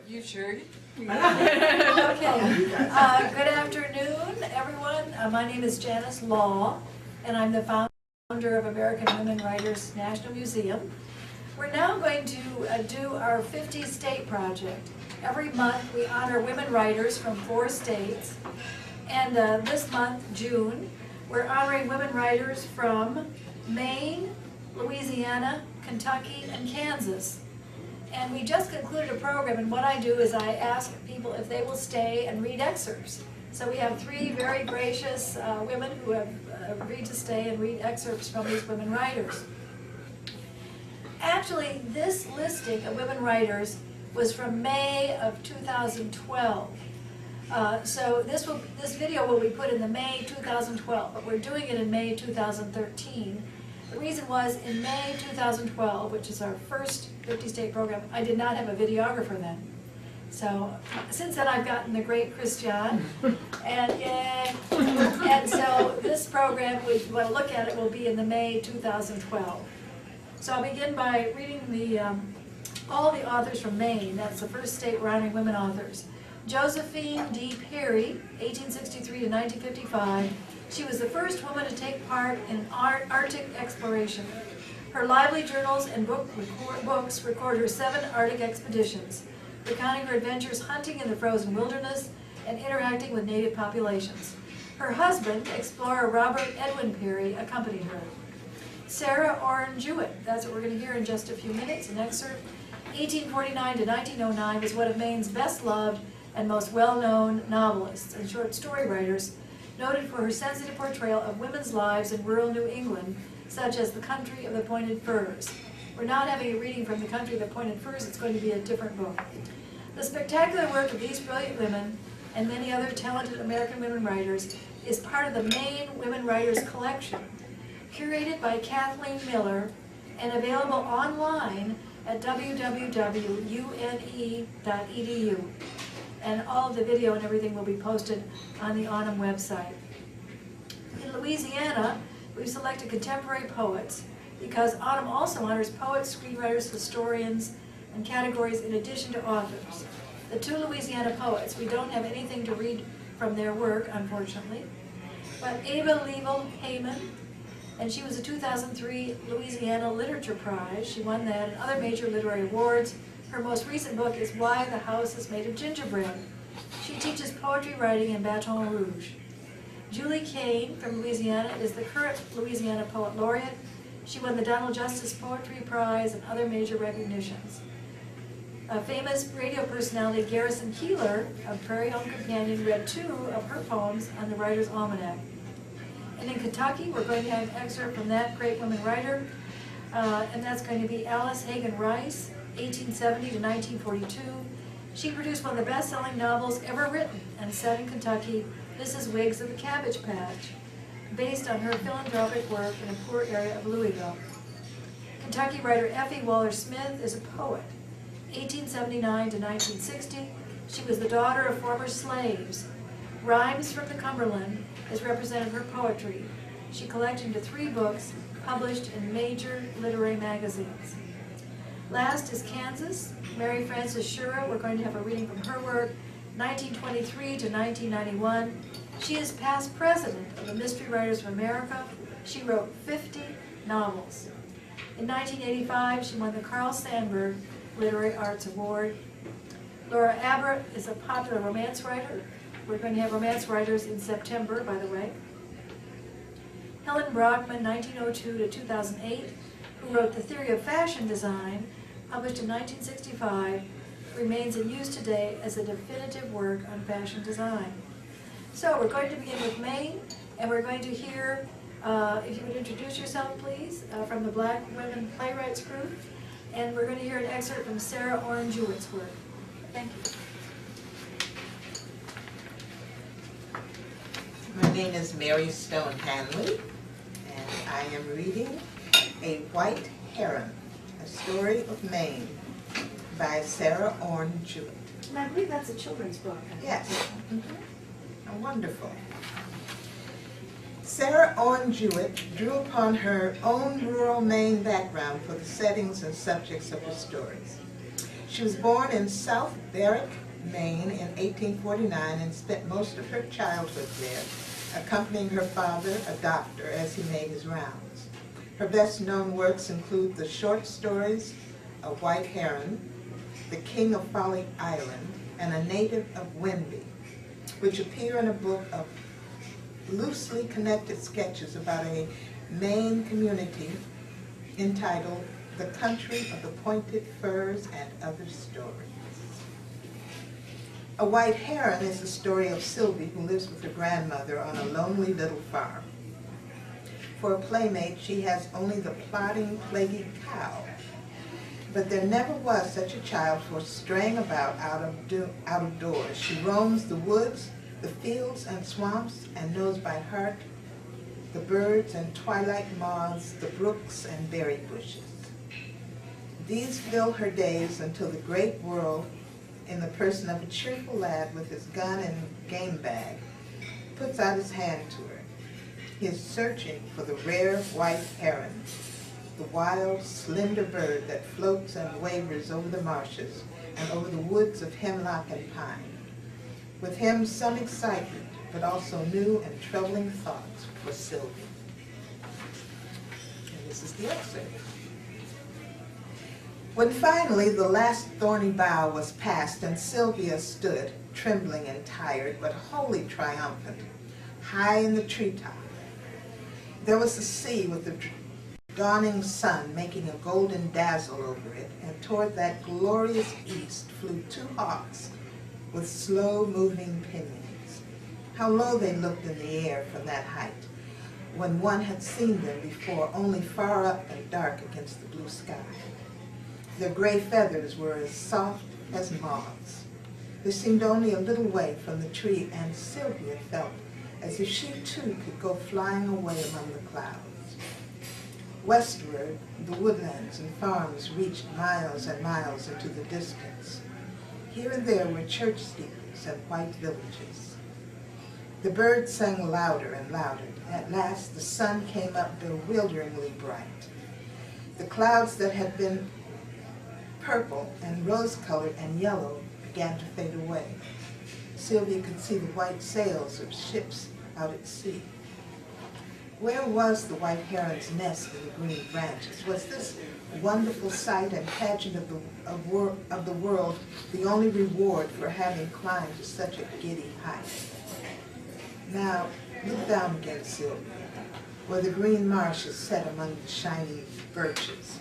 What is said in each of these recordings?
You sure? Okay. Good afternoon, everyone. My name is Janice Law, and I'm the founder of American Women Writers National Museum. We're now going to do our 50 state project. Every month we honor women writers from 4 states. And this month, June, we're honoring women writers from Maine, Louisiana, Kentucky, and Kansas. And we just concluded a program, and what I do is I ask people if they will stay and read excerpts. So we have 3 very gracious women who have agreed to stay and read excerpts from these women writers. Actually, this listing of women writers was from May of 2012. So this video will be put in the May 2012, but we're doing it in May 2013. The reason was, in May 2012, which is our first 50-state program, I did not have a videographer then. So since then I've gotten the great Christian, and so this program, we want to look at it, will be in the May 2012. So I'll begin by reading all the authors from Maine. That's the first state we're honoring women authors. Josephine D. Perry, 1863 to 1955. She was the first woman to take part in Arctic exploration. Her lively journals and books record her 7 Arctic expeditions, recounting her adventures hunting in the frozen wilderness and interacting with native populations. Her husband, explorer Robert Edwin Perry, accompanied her. Sarah Orne Jewett, that's what we're going to hear in just a few minutes, an excerpt. 1849 to 1909 was one of Maine's best-loved and most well-known novelists and short story writers, noted for her sensitive portrayal of women's lives in rural New England, such as The Country of the Pointed Firs. We're not having a reading from The Country of the Pointed Firs, it's going to be a different book. The spectacular work of these brilliant women and many other talented American women writers is part of the Maine Women Writers Collection, curated by Kathleen Miller and available online at www.une.edu. And all of the video and everything will be posted on the Autumn website. In Louisiana, we've selected contemporary poets because Autumn also honors poets, screenwriters, historians, and categories in addition to authors. The 2 Louisiana poets, we don't have anything to read from their work, unfortunately, but Ava Leavell Heyman, and she was a 2003 Louisiana Literature Prize. She won that and other major literary awards. Her most recent book is Why the House is Made of Gingerbread. She teaches poetry writing in Baton Rouge. Julie Kane from Louisiana is the current Louisiana Poet Laureate. She won the Donald Justice Poetry Prize and other major recognitions. A famous radio personality, Garrison Keillor of Prairie Home Companion, read 2 of her poems on the Writer's Almanac. And in Kentucky, we're going to have an excerpt from that great woman writer, and that's going to be Alice Hagen Rice, 1870 to 1942. She produced one of the best-selling novels ever written and set in Kentucky, Mrs. Wiggs of the Cabbage Patch, based on her philanthropic work in a poor area of Louisville. Kentucky writer Effie Waller-Smith is a poet. 1879 to 1960, she was the daughter of former slaves. Rhymes from the Cumberland is represented in her poetry. She collected into 3 books published in major literary magazines. Last is Kansas. Mary Frances Shura, we're going to have a reading from her work, 1923 to 1991. She is past president of the Mystery Writers of America. She wrote 50 novels. In 1985, she won the Carl Sandburg Literary Arts Award. Laura Abbott is a popular romance writer. We're going to have romance writers in September, by the way. Helen Brockman, 1902 to 2008, who wrote The Theory of Fashion Design, published in 1965, remains in use today as a definitive work on fashion design. So we're going to begin with Maine, and we're going to hear, if you would introduce yourself, please, from the Black Women Playwrights Group, and we're going to hear an excerpt from Sarah Orne Jewett's work. Thank you. My name is Mary Stone Hanley, and I am reading A White Heron, A Story of Maine by Sarah Orne Jewett. And I believe that's a children's book. Yes. Oh, wonderful. Sarah Orne Jewett drew upon her own rural Maine background for the settings and subjects of her stories. She was born in South Berwick, Maine in 1849 and spent most of her childhood there, accompanying her father, a doctor, as he made his rounds. Her best-known works include the short stories A White Heron, The King of Folly Island, and A Native of Wimby, which appear in a book of loosely connected sketches about a Maine community entitled The Country of the Pointed Firs and Other Stories. A White Heron is the story of Sylvie, who lives with her grandmother on a lonely little farm. For a playmate, she has only the plodding, plaguey cow. But there never was such a child for straying about out of doors. She roams the woods, the fields and swamps, and knows by heart the birds and twilight moths, the brooks and berry bushes. These fill her days until the great world, in the person of a cheerful lad with his gun and game bag, puts out his hand to her. He is searching for the rare white heron, the wild, slender bird that floats and wavers over the marshes and over the woods of hemlock and pine. With him, some excitement, but also new and troubling thoughts for Sylvie. And this is the excerpt. When finally the last thorny bough was passed and Sylvia stood, trembling and tired, but wholly triumphant, high in the treetop, there was the sea with the dawning sun making a golden dazzle over it, and toward that glorious east flew two hawks with slow-moving pinions. How low they looked in the air from that height, when one had seen them before only far up and dark against the blue sky. Their gray feathers were as soft as moths. They seemed only a little way from the tree, and Sylvia felt as if she too could go flying away among the clouds. Westward, the woodlands and farms reached miles and miles into the distance. Here and there were church steeples and white villages. The birds sang louder and louder. At last, the sun came up bewilderingly bright. The clouds that had been purple and rose-colored and yellow began to fade away. Sylvia could see the white sails of ships out at sea. Where was the white heron's nest in the green branches? Was this wonderful sight and pageant of the world the only reward for having climbed to such a giddy height? Now, look down again, Sylvia, where the green marsh is set among the shining birches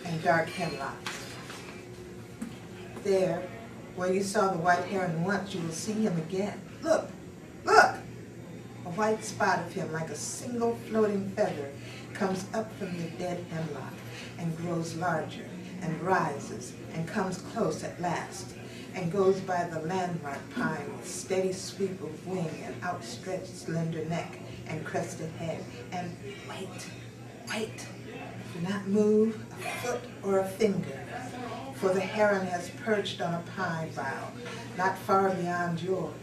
and dark hemlocks. There, where you saw the white heron once, you will see him again. Look, look! A white spot of him, like a single floating feather, comes up from the dead hemlock and grows larger and rises and comes close at last and goes by the landmark pine with steady sweep of wing and outstretched slender neck and crested head. And wait, wait, do not move a foot or a finger, for the heron has perched on a pine bough not far beyond yours,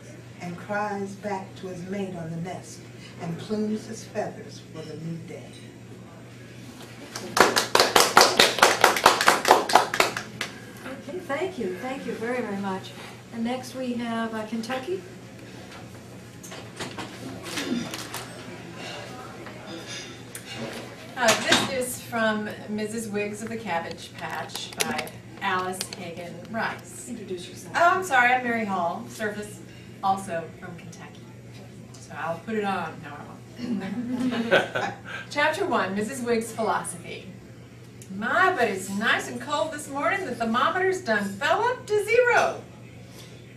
and cries back to his mate on the nest, and plumes his feathers for the new day. Okay, thank you very, very much. And next we have Kentucky. This is from Mrs. Wiggs of the Cabbage Patch by Alice Hagen Rice. Introduce yourself. Oh, I'm sorry, I'm Mary Hall, Surface, also from Kentucky. So I'll put it on how I want. Chapter 1, Mrs. Wiggs' Philosophy. My, but it's nice and cold this morning. The thermometer's done fell up to 0.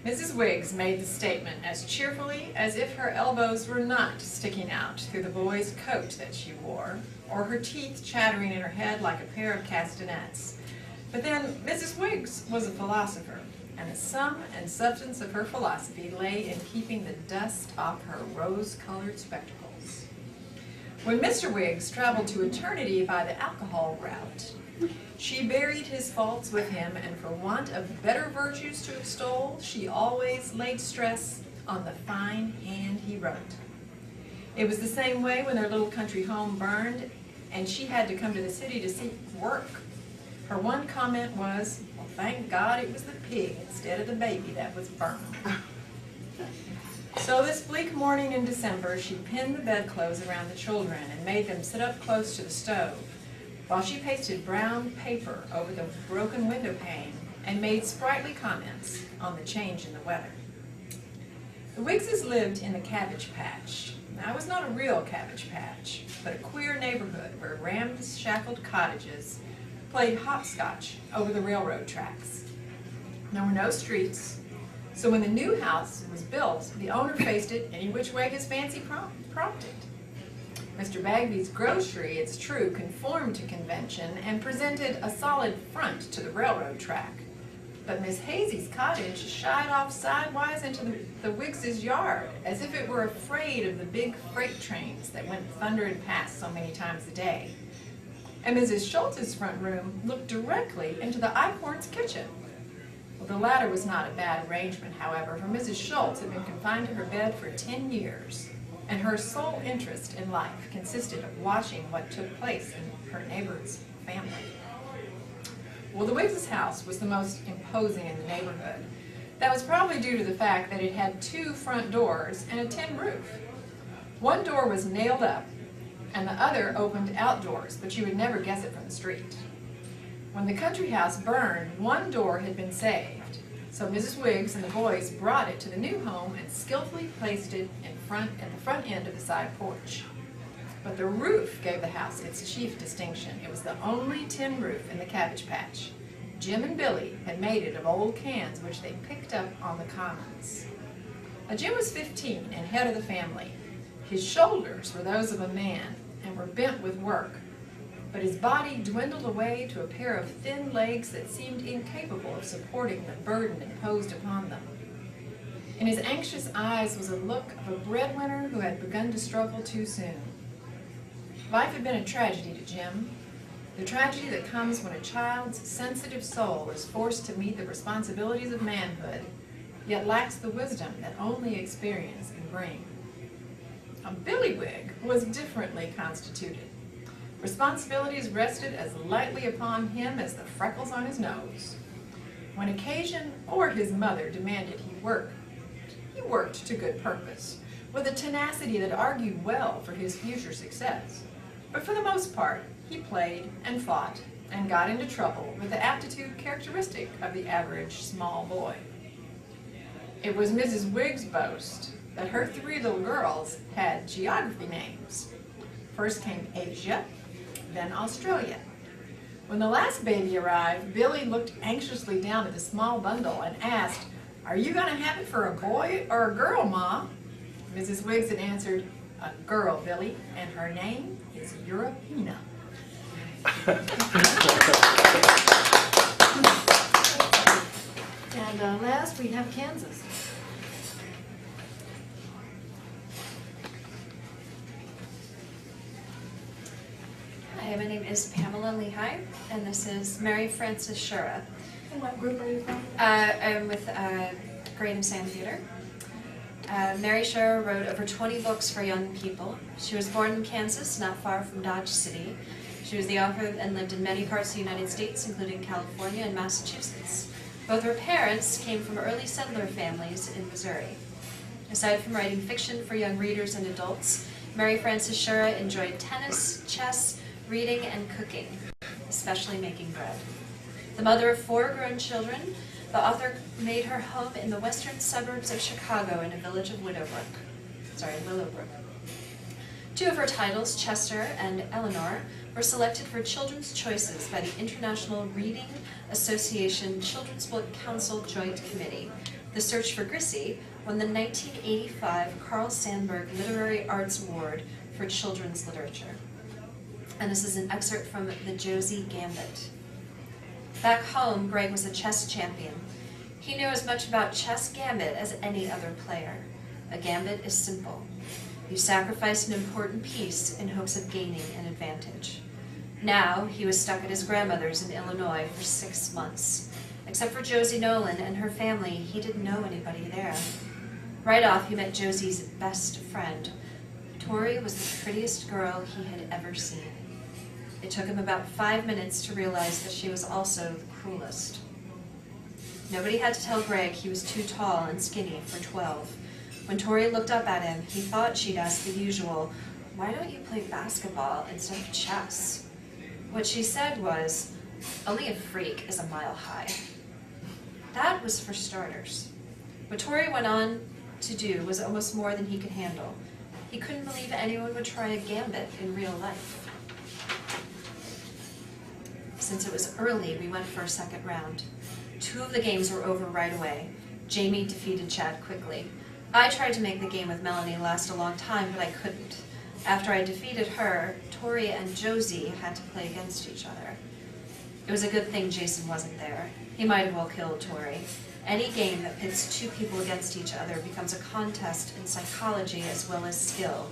Mrs. Wiggs made the statement as cheerfully as if her elbows were not sticking out through the boy's coat that she wore, or her teeth chattering in her head like a pair of castanets. But then Mrs. Wiggs was a philosopher, and the sum and substance of her philosophy lay in keeping the dust off her rose-colored spectacles. When Mr. Wiggs traveled to eternity by the alcohol route, she buried his faults with him, and for want of better virtues to extol, she always laid stress on the fine hand he wrote. It was the same way when their little country home burned, and she had to come to the city to seek work. Her one comment was, "Well, thank God it was the pig instead of the baby that was burned. So this bleak morning in December, she pinned the bedclothes around the children and made them sit up close to the stove, while she pasted brown paper over the broken window pane and made sprightly comments on the change in the weather. The Wiggses lived in the Cabbage Patch. Now, it was not a real cabbage patch, but a queer neighborhood where ramshackle cottages played hopscotch over the railroad tracks. There were no streets, so when the new house was built, the owner faced it any which way his fancy prompted. Mr. Bagby's grocery, it's true, conformed to convention and presented a solid front to the railroad track. But Miss Hazy's cottage shied off sidewise into the Wiggs' yard, as if it were afraid of the big freight trains that went thundering past so many times a day. And Mrs. Schultz's front room looked directly into the Eichhorn's kitchen. Well, the latter was not a bad arrangement, however, for Mrs. Schultz had been confined to her bed for 10 years, and her sole interest in life consisted of watching what took place in her neighbor's family. Well, the Wiggs' house was the most imposing in the neighborhood. That was probably due to the fact that it had 2 front doors and a tin roof. One door was nailed up, and the other opened outdoors, but you would never guess it from the street. When the country house burned, one door had been saved, so Mrs. Wiggs and the boys brought it to the new home and skillfully placed it in the front end of the side porch. But the roof gave the house its chief distinction. It was the only tin roof in the Cabbage Patch. Jim and Billy had made it of old cans which they picked up on the commons. Now, Jim was 15 and head of the family. His shoulders were those of a man and were bent with work, but his body dwindled away to a pair of thin legs that seemed incapable of supporting the burden imposed upon them. In his anxious eyes was a look of a breadwinner who had begun to struggle too soon. Life had been a tragedy to Jim, the tragedy that comes when a child's sensitive soul is forced to meet the responsibilities of manhood, yet lacks the wisdom that only experience can bring. Now, Billy Wigg was differently constituted. Responsibilities rested as lightly upon him as the freckles on his nose. When occasion or his mother demanded he worked to good purpose, with a tenacity that argued well for his future success. But for the most part, he played and fought and got into trouble with the aptitude characteristic of the average small boy. It was Mrs. Wigg's boast that her 3 little girls had geography names. First came Asia, then Australia. When the last baby arrived, Billy looked anxiously down at the small bundle and asked, "Are you going to have it for a boy or a girl, Ma?" Mrs. Wiggs had answered, "A girl, Billy, and her name is Europina." And last we have Kansas. Hi, my name is Pamela Lehigh, and this is Mary Frances Shura. And what group are you from? I'm with Great and Sand Theater. Mary Shura wrote over 20 books for young people. She was born in Kansas, not far from Dodge City. She was the author and lived in many parts of the United States, including California and Massachusetts. Both her parents came from early settler families in Missouri. Aside from writing fiction for young readers and adults, Mary Frances Shura enjoyed tennis, chess, reading, and cooking, especially making bread. The mother of 4 grown children, the author made her home in the western suburbs of Chicago in a village of Willowbrook. 2 of her titles, Chester and Eleanor, were selected for Children's Choices by the International Reading Association Children's Book Council Joint Committee. The Search for Grissy won the 1985 Carl Sandburg Literary Arts Award for Children's Literature. And this is an excerpt from the Josie Gambit. Back home, Greg was a chess champion. He knew as much about chess gambit as any other player. A gambit is simple. You sacrifice an important piece in hopes of gaining an advantage. Now, he was stuck at his grandmother's in Illinois for 6 months. Except for Josie Nolan and her family, he didn't know anybody there. Right off, he met Josie's best friend. Tori was the prettiest girl he had ever seen. It took him about 5 minutes to realize that she was also the cruelest. Nobody had to tell Greg he was too tall and skinny for 12. When Tori looked up at him, he thought she'd ask the usual, "Why don't you play basketball instead of chess?" What she said was, "Only a freak is a mile high." That was for starters. What Tori went on to do was almost more than he could handle. He couldn't believe anyone would try a gambit in real life. Since it was early, we went for a second round. 2 of the games were over right away. Jamie defeated Chad quickly. I tried to make the game with Melanie last a long time, but I couldn't. After I defeated her, Tori and Josie had to play against each other. It was a good thing Jason wasn't there. He might have well killed Tori. Any game that pits 2 people against each other becomes a contest in psychology as well as skill.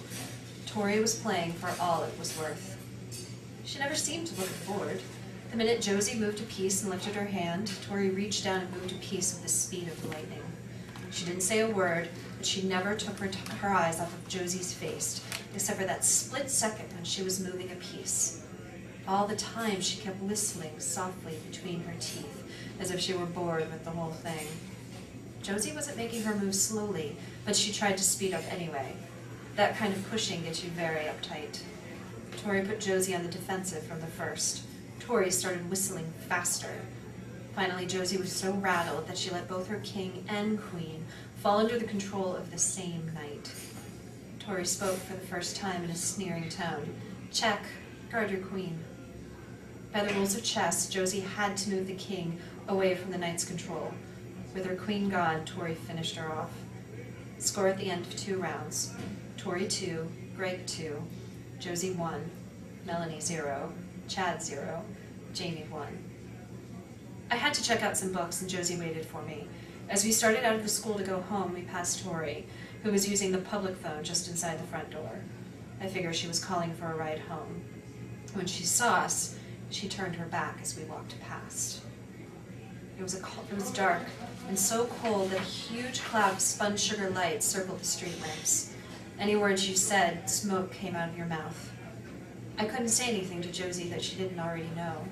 Tori was playing for all it was worth. She never seemed to look bored. The minute Josie moved a piece and lifted her hand, Tori reached down and moved a piece with the speed of lightning. She didn't say a word, but she never took her eyes off of Josie's face, except for that split second when she was moving a piece. All the time she kept whistling softly between her teeth, as if she were bored with the whole thing. Josie wasn't making her move slowly, but she tried to speed up anyway. That kind of pushing gets you very uptight. Tori put Josie on the defensive from the first. Tori started whistling faster. Finally, Josie was so rattled that she let both her king and queen fall under the control of the same knight. Tori spoke for the first time in a sneering tone. "Check, guard your queen." By the rules of chess, Josie had to move the king away from the knight's control. With her queen gone, Tori finished her off. Score at the end of 2 rounds. Tori 2, Greg 2, Josie 1, Melanie 0, Chad 0, Jamie 1. I had to check out some books and Josie waited for me. As we started out of the school to go home, we passed Tori, who was using the public phone just inside the front door. I figured she was calling for a ride home. When she saw us, she turned her back as we walked past. It was dark and so cold that a huge cloud of spun sugar lights circled the street lamps. Any words you said, smoke came out of your mouth. I couldn't say anything to Josie that she didn't already know.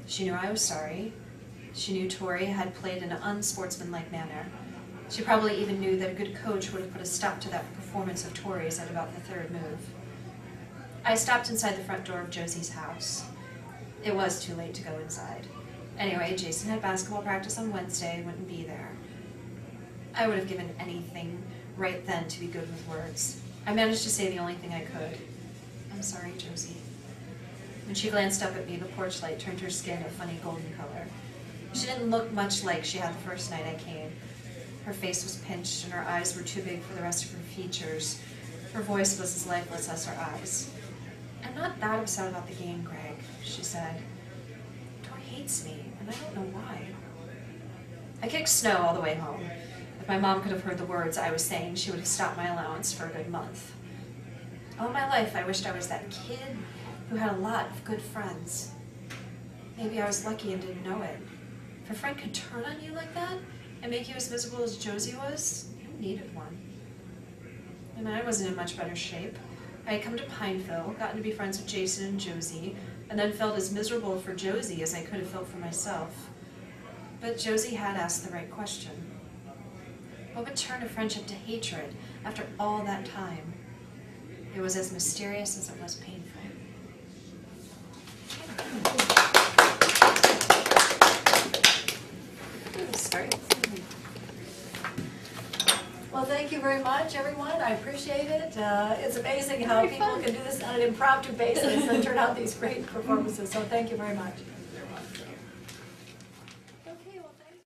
She knew I was sorry. She knew Tori had played in an unsportsmanlike manner. She probably even knew that a good coach would have put a stop to that performance of Tori's at about the 3rd move. I stopped inside the front door of Josie's house. It was too late to go inside. Anyway, Jason had basketball practice on Wednesday and wouldn't be there. I would have given anything right then to be good with words. I managed to say the only thing I could. "I'm sorry, Josie." When she glanced up at me, the porch light turned her skin a funny golden color. She didn't look much like she had the first night I came. Her face was pinched and her eyes were too big for the rest of her features. Her voice was as lifeless as her eyes. "I'm not that upset about the game, Greg," she said. "Tori hates me, and I don't know why." I kicked snow all the way home. If my mom could have heard the words I was saying, she would have stopped my allowance for a good month. All my life, I wished I was that kid who had a lot of good friends. Maybe I was lucky and didn't know it. If a friend could turn on you like that and make you as miserable as Josie was, you needed one. And I wasn't in much better shape. I had come to Pineville, gotten to be friends with Jason and Josie, and then felt as miserable for Josie as I could have felt for myself. But Josie had asked the right question. What would turn a friendship to hatred after all that time? It was as mysterious as it was painful. Sorry. Well, thank you very much, everyone. I appreciate it. It's amazing how people can do this on an impromptu basis and turn out these great performances. So thank you very much.